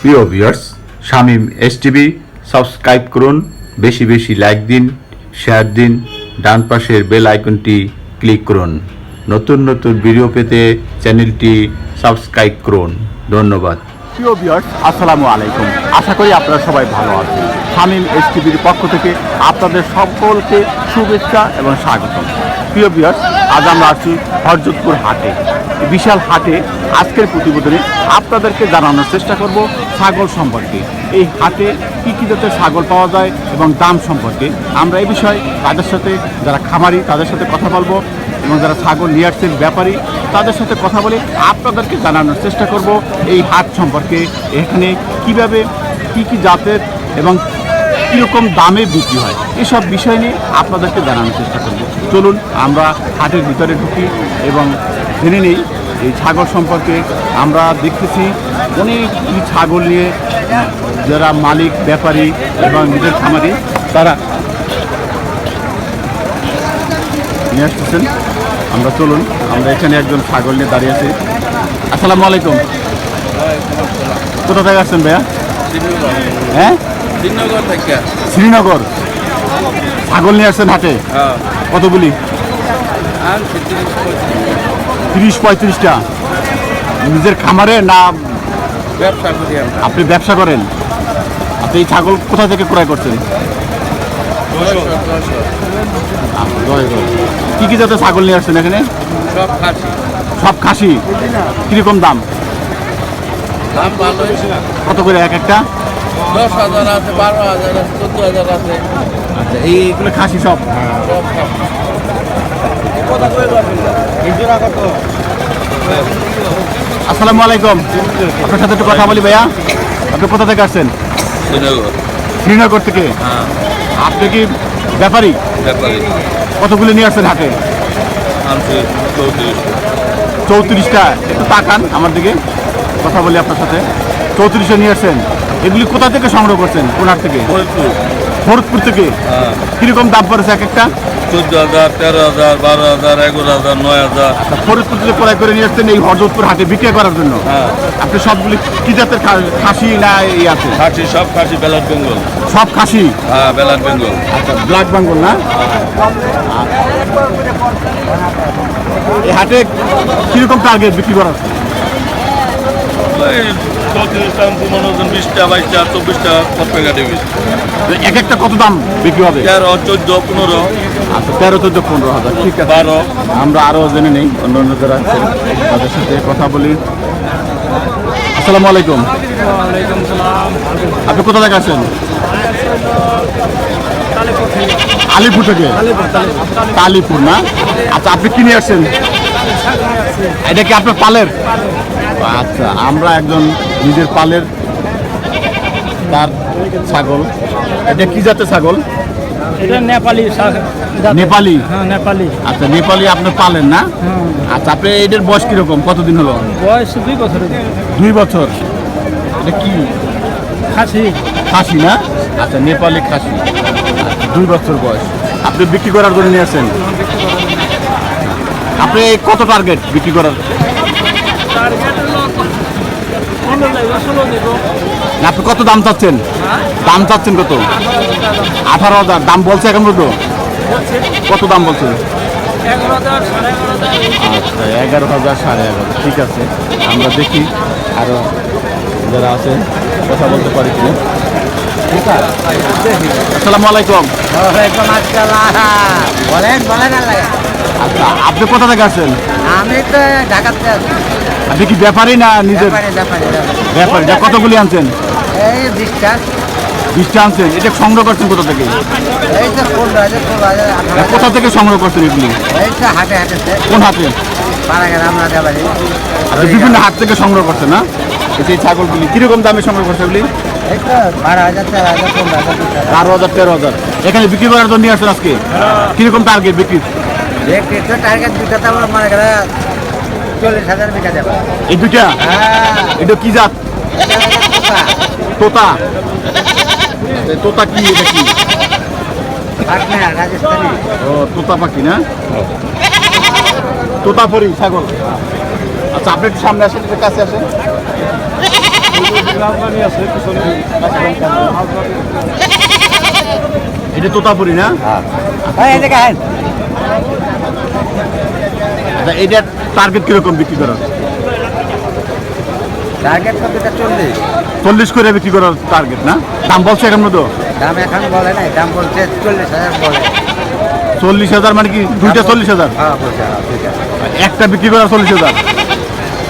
প্রিয় viewers, Shamim STV subscribe করুন, বেশি বেশি লাইক দিন, শেয়ার দিন, ডান পাশের বেল আইকনটি ক্লিক করুন। নতুন নতুন ভিডিও পেতে চ্যানেলটি সাবস্ক্রাইব করুন। ধন্যবাদ। প্রিয় ভিউয়ার্স, আসসালামু আলাইকুম। আশা করি আপনারা সবাই ভালো আছেন। শামীম এসটিভির পক্ষ থেকে আপনাদের সকলকে শুভেচ্ছা এবং স্বাগতম। প্রিয় ভিউয়ার্স, আজ আমরা আছি হরজতপুর হাটে। বিশাল হাটে আজকের প্রতিবেদনে আপনাদেরকে জানানোর চেষ্টা করব ছাগল সম্পর্কে। এই হাটে কী কী জাতের ছাগল পাওয়া যায় এবং দাম সম্পর্কে আমরা এই বিষয়ে তাদের সাথে, যারা খামারি তাদের সাথে কথা বলবো এবং যারা ছাগল নিয়ে আসছেন ব্যাপারী তাদের সাথে কথা বলে আপনাদেরকে জানানোর চেষ্টা করব এই হাট সম্পর্কে। এখানে কিভাবে কী কী জাতের এবং কীরকম দামে বিক্রি হয় এসব বিষয় নিয়ে আপনাদেরকে জানানোর চেষ্টা করব। চলুন আমরা হাটের ভিতরে ঢুকি এবং জেনে নিই এই ছাগল সম্পর্কে। আমরা দেখতেছি অনেক ছাগল নিয়ে যারা মালিক, ব্যাপারী এবং নিজের খামারি তারা নিয়ে আসতেছেন। আমরা চলুন, আমরা এখানে একজন ছাগল নিয়ে দাঁড়িয়ে আছি। আসসালামু আলাইকুম। কোথা থেকে আসছেন ভাইয়া? হ্যাঁ, শ্রীনগর থেকে। শ্রীনগর। ছাগল নিয়ে আসছেন হাটে কতগুলি? 30-35টা। নিজের খামারে না ব্যবসা করি আমরা। আপনি ব্যবসা করেন? আপনি এই ছাগল কোথা থেকে ক্রয় করছেন? কি কি জাতের ছাগল নিয়ে আসছেন এখানে? সব খাসি। সব খাসি। কিরকম দাম? দাম ভালো। কত করে এক একটা? 10,000 আছে, 12,000 আছে, 14,000 আছে। আচ্ছা, এইগুলো খাসি সব? সব খাসি। আসসালামু আলাইকুম। আপনার সাথে একটু কথা বলি ভাইয়া। আপনি কোথা থেকে আসছেন? শ্রীনগর। শ্রীনগর থেকে। হ্যাঁ, আপনি কি ব্যাপারী? ব্যাপারী। কতগুলো নিয়ে আসছেন হাটে? আনছি 34। 34টা। একটু তাকান আমার দিকে, কথা বলি আপনার সাথে। 34টা নিয়ে আসছেন। এগুলি কোথা থেকে সংগ্রহ করছেন? কোন হাট থেকে? ফরিদপুর। ফরিদপুর থেকে। হ্যাঁ, কিরকম দাম পড়েছে এক একটা? 14,000, 13,000, 12,000, 11,000, 9,000। ফরিদপুর থেকে ক্রয় করে নিয়ে আসছেন এই হরজতপুর হাটে বিক্রি করার জন্য। হ্যাঁ, আপনি সবগুলি কি জাতের খাসি না এই আছে? খাসি, সব খাসি। বেলার বেঙ্গল। সব খাসি। হ্যাঁ, বেলার বেঙ্গল। আচ্ছা, ব্ল্যাক বেঙ্গল না? এই হাটে কিরকম টার্গেট বিক্রি করার? এই 34টা, 15জন, 20টা, 22টা, 24টা প্রত্যেক দেবে। এক একটা কত দাম বিক্রি হবে? 13, 14, 15, আচ্ছা, 13, 14, 15,000। ঠিক আছে, 12। আমরা আরও জেনে নেই অন্য অন্য যারা আছেন তাদের সাথে কথা বলি। আসসালামু আলাইকুম। আপনি কোথা থেকে আসেন? আলিপুর থেকে। কালীপুর না? আচ্ছা, আপনি কি নিয়ে আসছেন? এটা কি আপনার পালের? আচ্ছা, আমরা একজন নিজের পালের তার ছাগল। এটা কি জাতের ছাগল? এটা নেপালি নেপালি। হ্যাঁ, নেপালি। আচ্ছা, নেপালি আপনি পালেন না? আচ্ছা, আপনি এটার বয়স কিরকম, কতদিন হলো? বয়স 2 বছরের। 2 বছর। এটা কি খাসি। খাসি না? আচ্ছা, নেপালি খাসি। 2 বছর বয়স। আপনি বিক্রি করার জন্য নিয়ে আসেন? আপনি কত টার্গেট বিক্রি করার? না, আপনি কত দাম চাচ্ছেন? দাম চাচ্ছেন কত? 18,000 দাম বলছে এখন পর্যন্ত? কত দাম বলছে? 11,000, 11,500। আচ্ছা, 11,000, 11,500। ঠিক আছে, আমরা দেখি আরও যারা আছে কথা বলতে পারি কিনা। আসসালামু আলাইকুম। বলেন আচ্ছা, আপনি কোথা থেকে আসছেন? আমি তো ঢাকাতে আছি। আপনি কি ব্যাপারী না নিজের? ব্যাপারী। যা কতগুলি আনছেন? এই 20টা। 20টা আনছেন। এটা সংগ্রহ করছেন কোথা থেকে? এই তো 15,000, 16,000, 18,000। কোথা থেকে সংগ্রহ করছেন এগুলি? এই তো হাটে হাটেছে। কোন হাটে? পাড়াগ্রাম, রাজাবাড়ি। আচ্ছা, বিভিন্ন হাট থেকে সংগ্রহ করছেন না? এই ছাগলগুলি কিরকম দামে সংগ্রহ করছে এগুলি? এই তো 12,000, 13,000, 15,000, 20,000। 12,000, 13,000। এখানে বিক্রি করার জন্য নিয়ে আসছেন আজকে? কিরকম টার্গেট বিক্রি? দেখতে তো টার্গেট দুটো তো আমার মনে করে 40,000 বিকা যাবে। এই দুইটা? এটা কি জাত? তোতা। তোতা কি? এটা কি? পাটনা, রাজস্থানী। ও, তোতা পাখি না? তোতাপুরি ছাগল। আচ্ছা, আপনি একটু সামনে আসেন, একটু কাছে আসেন। এটা তোতাপুরি না? এই দেখেন আচ্ছা, এটার টার্গেট কিরকম বিক্রি করার? টার্গেট কত 40। 40 করে বিক্রি করার টার্গেট না? দাম বলছে এখন মতো? দাম এখন বলে নাই, দাম বলছে 40,000 বলে। 40,000 মানে কি দুইটা 40,000? হ্যাঁ বলছে, হ্যাঁ, দুইটা। একটা বিক্রি করা 40,000?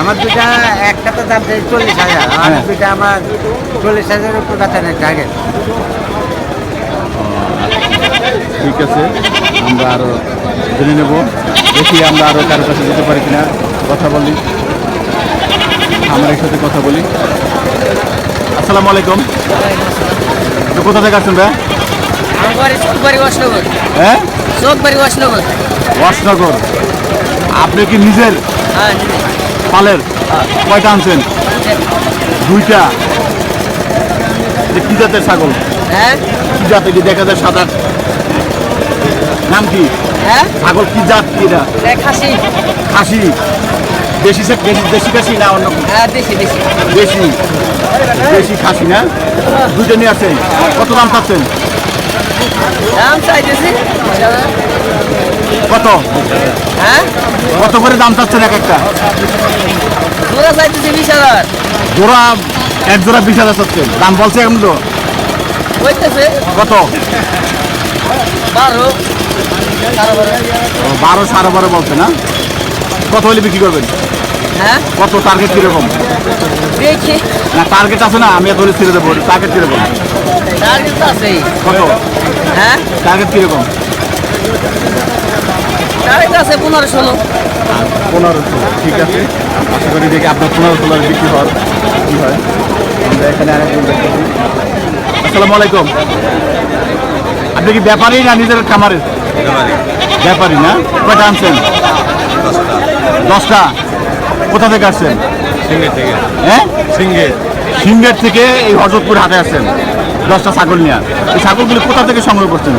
আমার দুইটা, একটা তো দাম চাই 40,000, আর হ্যাঁ। দুইটা আমার 40,000 উপর কাছে নেই টার্গেট। ঠিক আছে, আমরা আরো জেনে নেব, দেখি আমরা আরো কারো কাছে যেতে পারি কিনা, কথা বলি, আমার সাথে কথা বলি। আসসালামু আলাইকুম, তো কোথা থেকে আসছেন ভাই? হ্যাঁ, ওয়াসনগর। আপনি কি নিজের পালের? কয়টা আনছেন? দুইটা। এটা কি জাতের ছাগল? কি জাত? এটি দেখা যায় সাদা, নাম কি? ছাগল কি জাত? কি এটা? খাসি? দেশি দেশি খাসি না অন্য? দেশি দেশি খাসি না? দুইটা নিয়ে আসছেন, কত দাম পাচ্ছেন? কত কত করে দাম চাচ্ছেন এক একটা? জোড়া, এক জোড়া 20,000 চাচ্ছেন, দাম বলছে এখন তো কত? 12, 12.5 বলছে না? কত হলে বিক্রি করবেন? কত টার্গেট কিরকম? না টার্গেট আছে না, আমি এত হলে ছেড়ে দেবো। টার্গেট কিরকম? কত টার্গেট কিরকম? 15-16। 1500। ঠিক আছে, আশা করি দেখি আপনার 1500 বিক্রি হওয়ার কি হয়। আমরা এখানে আরেকজন দেখতেছি। আসসালামু আলাইকুম, আপনি কি ব্যাপারী না নিজের খামারের? ব্যাপারী না? কয়টা আনছেন? 10টা। কোথা থেকে আসছেন? হ্যাঁ, সিঙ্গের থেকে এই হরজতপুর হাটে আসছেন 10টা ছাগল নিয়ে। এই ছাগলগুলি কোথা থেকে সংগ্রহ করছেন?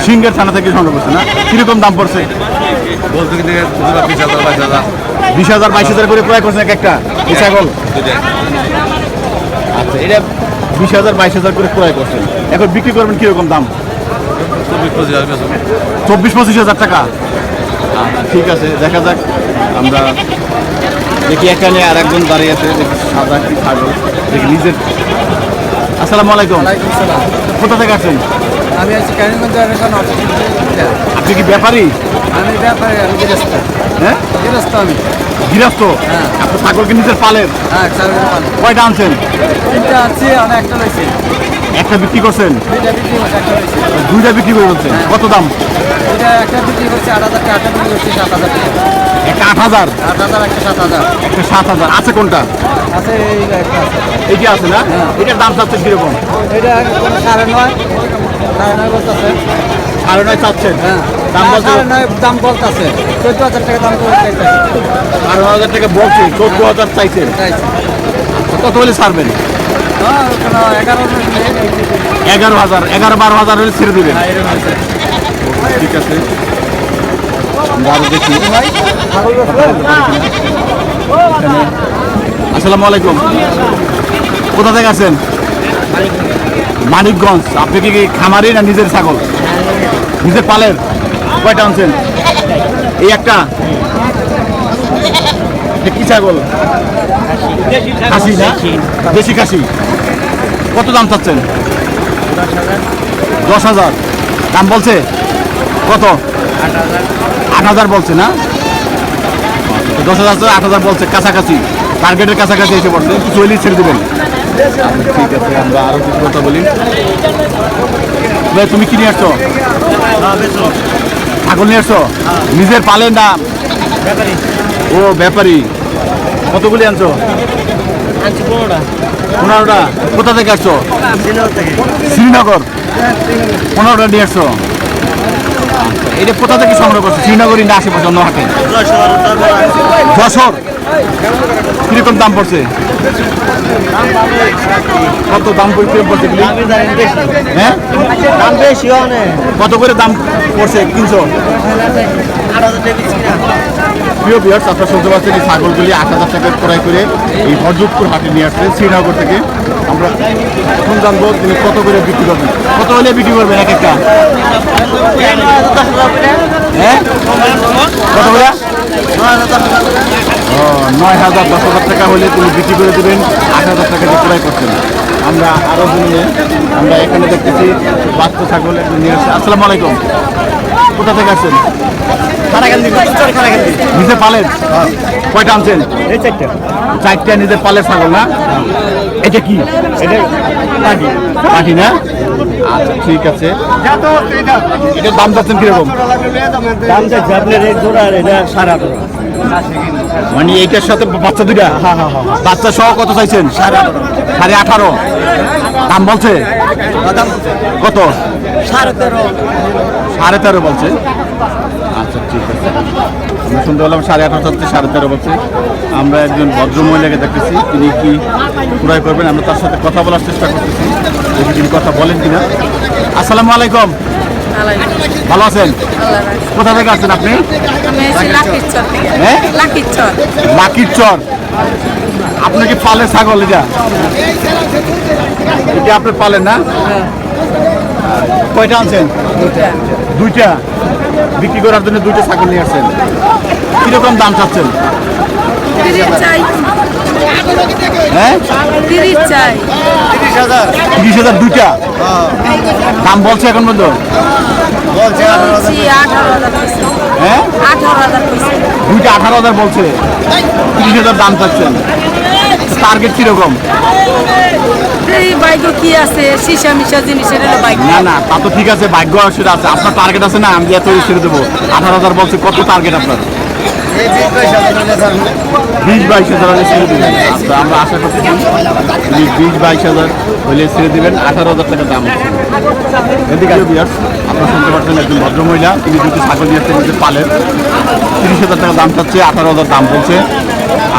সিঙ্গের থানা থেকে সংগ্রহ করছেন না? কিরকম দাম পড়ছে? 20,000 22,000 করে ক্রয় করছেন এক একটা এই ছাগল? আচ্ছা, এটা 20,000 22,000 করে ক্রয় করছেন, এখন বিক্রি করবেন কিরকম দাম? 24-25,000 টাকা। আচ্ছা, ঠিক আছে, দেখা যাক। আমরা দেখি এখানে আর একজন দাঁড়িয়ে আছে, দেখি সাদা কি ছাগল, দেখি নিজের। আসসালামু আলাইকুম, কোথা থেকে আসছেন? আমি আছি কারিগঞ্জের এখন আপনি কি ব্যাপারী? আমি ব্যাপারে, আমি গৃহস্থ। হ্যাঁ, গৃহস্থ আমি। গৃহস্থ? হ্যাঁ। আপনি ছাগলকে নিজের পালের? হ্যাঁ, চালের পাল। কয়টা আনছেন? 3টা আছে, অনেক একটা রয়েছে। একটা বিক্রি করছেন? 2টা বিক্রি করছে, একটা রয়েছে। 2টা বিক্রি করে হচ্ছে, কত দাম? এটা একটা বিক্রি করছে 8,000 টাকা, একটা বিক্রি করছে 7,000 টাকা। একটা 8,000, 8,000, একটা 7,000 একটা 7,000। আছে কোনটা? আছে, এই একটা আছে। এইটি আছে না? এটার দাম চাচ্ছেন কিরকম? এটা 9.5, 9.5 বলতেছে। 9.5 চাচ্ছেন? হ্যাঁ, দাম বলতে 9.5 দাম বলতেছে, 14,000 টাকা দাম করে 12,000 টাকা বলছে, 14,000 চাইছেন। কত হলে ছাড়বেন? 11,000, 11-12,000 হলে ছেড়ে দেবেন। ঠিক আছে, আমরা আরো দেখি। আসসালামু আলাইকুম, কোথা থেকে আছেন? মানিকগঞ্জ। আপনি কি খামারি না নিজের ছাগল? নিজের পালের? কয়টা আনছেন? এই একটা। এটা কি ছাগল? খাসি না? দেশি খাসি। কত দাম চাচ্ছেন? 10,000 দাম বলছে? কত? 8,000 বলছে না? 10,000 8,000 বলছে, কাছাকাছি, টার্গেটের কাছাকাছি এসে পড়ছে, কিছু হলেই ছেড়ে দেবেন। ঠিক আছে, আমরা আরো কিছু কথা বলি। ভাই, তুমি কি নিয়ে আসছো? ছাগল নিয়ে আসছো? নিজের পালেন না? ও ব্যাপারী। কতগুলি আনছো? 15টা। কোথা থেকে আসছো? শ্রীনগর। 15টা নিয়ে আসছো? এটা কোথা থেকে সংগ্রহ করছো? শ্রীনগরই না আশেপাশে অন্য হাটে? যশোর। কিরকম দাম পড়ছে? কত দাম পড়ছে? হ্যাঁ, দাম বেশি অনেক। কত করে দাম পড়ছে? 300? 8,000 টাকা প্রিয় ভিউয়ার্স, আপনারা শুনতে পাচ্ছেন এই ছাগলগুলি 8,000 টাকা ক্রয় করে এই হরজতপুর হাটে নিয়ে আসছেন শ্রীনগর থেকে। আমরা এখন জানবো তিনি কত করে বিক্রি করবেন, কত হলে বিক্রি করবেন এক একটা? হ্যাঁ, কত করে? 9,000 10,000 টাকা হলে তিনি বিক্রি করে দেবেন, 8,000 টাকা দিয়ে ক্রয় করছেন। আমরা আরও জন্য আমরা এখানে দেখতেছি বাচ্চা ছাগল একজন নিয়ে আসছে। আসসালামু আলাইকুম, কোথা থেকে আসছেন? নিজে পালেন? কয়টা আনছেন? এই চারটা। চারটা নিজের পালের ছাগল না? এটা কি? এটা পাটি। পাটি না? আচ্ছা ঠিক আছে। এটার দাম যাচ্ছেন কিরকম? দাম যাচ্ছে আপনার এই জোড়া এটা 18,500। মানে এইটার সাথে বাচ্চা দুইটা? হ্যাঁ হ্যাঁ হ্যাঁ। বাচ্চা সহ কত চাইছেন? 18,500। দাম বলছে কত? 13.5। 13.5 বলছে। আচ্ছা ঠিক আছে, আমরা শুনতে পেলাম 18,500 চাচ্ছে, 13.5 বলছে। আমরা একজন ভদ্রমহিলাকে দেখতেছি, তিনি কি ক্রয় করবেন, আমরা তার সাথে কথা বলার চেষ্টা করতেছি, দেখি তিনি কথা বলেন কিনা। আসসালামু আলাইকুম, ভালো আছেন? কোথা থেকে আসছেন আপনি? হ্যাঁ, লাকির চর। আপনি কি পালের ছাগল? এটা এটা আপনি পালেন না? কয়টা আনছেন? দুইটা। বিক্রি করার জন্য দুইটা ছাগল নিয়ে আসছেন। কিরকম দাম চাচ্ছেন? হ্যাঁ, 30,000 দুইটা। দাম বলছে এখন পর্যন্ত? হ্যাঁ, দুইটা 18,000 বলছে, 30,000 দাম চাচ্ছেন। টার্গেট কিরকম? বাইক কি আছে সীসা মিশা জিনিসের বাইক না না, তা তো ঠিক আছে, ভাগ্য সেটা আছে। আপনার টার্গেট আছে না? আমি এত ছেড়ে দেবো। 18,000 বলছে, কত টার্গেট আপনার? 20-22,000 হলে ছেড়ে দেবেন। আচ্ছা, আমরা আশা করছি 20-22,000 হলে ছেড়ে দেবেন। 18,000 টাকা দাম হচ্ছে। এদিকে ভিউয়ার্স, আপনারা শুনতে পাচ্ছেন একজন ভদ্রমহিলা, তিনি দুটি ছাগল নিয়ে আসতে নিজে পালেন। 30,000 টাকা দাম চাচ্ছে, 18,000 দাম বলছে।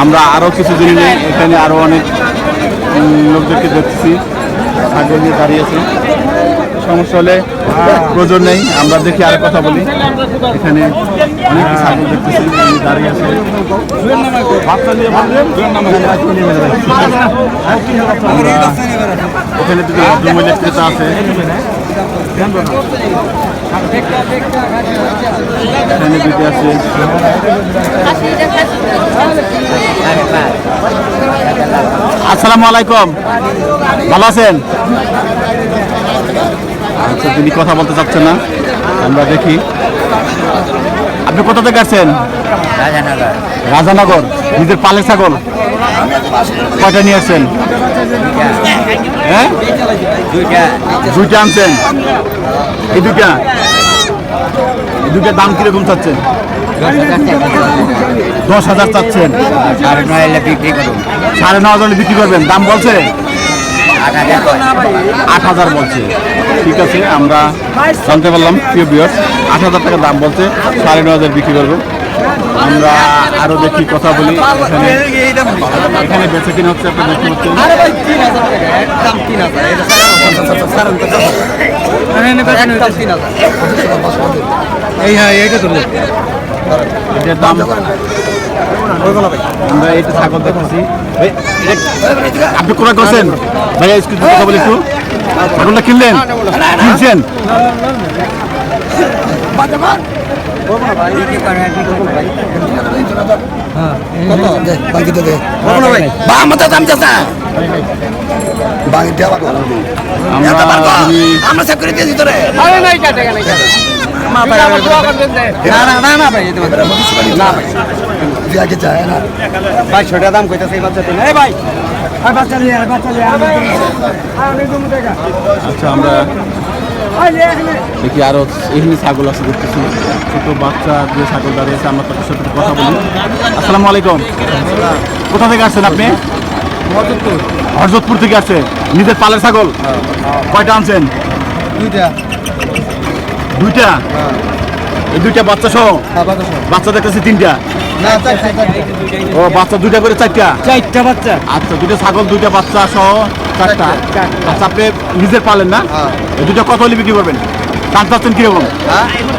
আমরা আরও কিছু জিনিস এখানে আরও অনেক লোকদেরকে দেখছি ছাগল নিয়ে দাঁড়িয়েছে। সমস্যা হলে প্রয়োজন নেই, আমরা দেখি আর কথা বলি। এখানে অনেক ছাগল দেখতেছি দাঁড়িয়ে আছে। এখানে দুটো ভদ্রমহিলা ক্রেতা আছে। এখানে দুটো আছে। আসসালামু আলাইকুম, ভালো আছেন? আচ্ছা, তিনি কথা বলতে চাচ্ছেন না, আমরা দেখি। আপনি কোথা থেকে আসছেন? রাজানগর। নিজের পালের ছাগল কয়টা নিয়ে আসছেন? হ্যাঁ, দুইটা আনছেন। এই দুইটার দাম কিরকম চাচ্ছেন? 10,000 চাচ্ছেন। 9,500 বিক্রি করবেন। দাম বলছে 8,000 বলছে। ঠিক আছে, আমরা জানতে পারলাম প্রিয় ভিউয়ার্স, 8,000 টাকা দাম বলছে, 9,500 বিক্রি করবে। আমরা আরো দেখি, কথা বলি। এখানে বেচে কিনা হচ্ছে, আপনি দেখতে পাচ্ছেন। এটার দাম আমরা এইটা ছাগল দেখতেছি। আপনি ক্রয় করছেন ভাইয়া? কথা বলি একটু, ছাগলটা কিনলেন? কিনছেন? দাম কইতাছে ভাই। আচ্ছা, আমরা দেখি আরো এখানে ছাগল আছে দেখতেছি, ছোট বাচ্চা যে ছাগল দাঁড়িয়েছে। আমরা তাদের সাথে কথা বলি। আসসালামু আলাইকুম, কোথা থেকে আসছেন আপনি? হরজতপুর থেকে আসছে। নিজের পালের ছাগল কয়টা আনছেন? দুইটা। এই দুইটা বাচ্চা সহ? বাচ্চা দেখতেছি 3টা। ও, বাচ্চা 2টা করে 4টা বাচ্চা। আচ্ছা, 2টা ছাগল 2টা বাচ্চা সহ 4টা। আচ্ছা, আপনি নিজের পালেন না? এই দুটো কত হলে বিক্রি করবেন? দাম চাচ্ছেন কিরকম?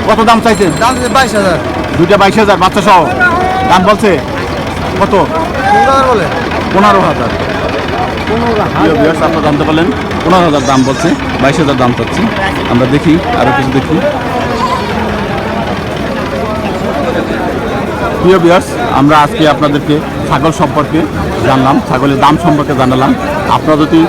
কত দাম চাইছেন? 22,000। 2টা 22,000 বাচ্চা সহ। দাম বলছে কত? 15,000 বলে। 15,000। প্রিয় ভিউয়ার্স, আপনারা জানতে পারলেন 15,000 দাম বলছে, 22,000 দাম চাচ্ছি। আমরা দেখি আরো কিছু দেখি। প্রিয় ভিউয়ার্স, আমরা আজকে আপনাদেরকে ছাগল সম্পর্কে জানলাম, ছাগলের দাম সম্পর্কে জানালাম। আপনারা যদি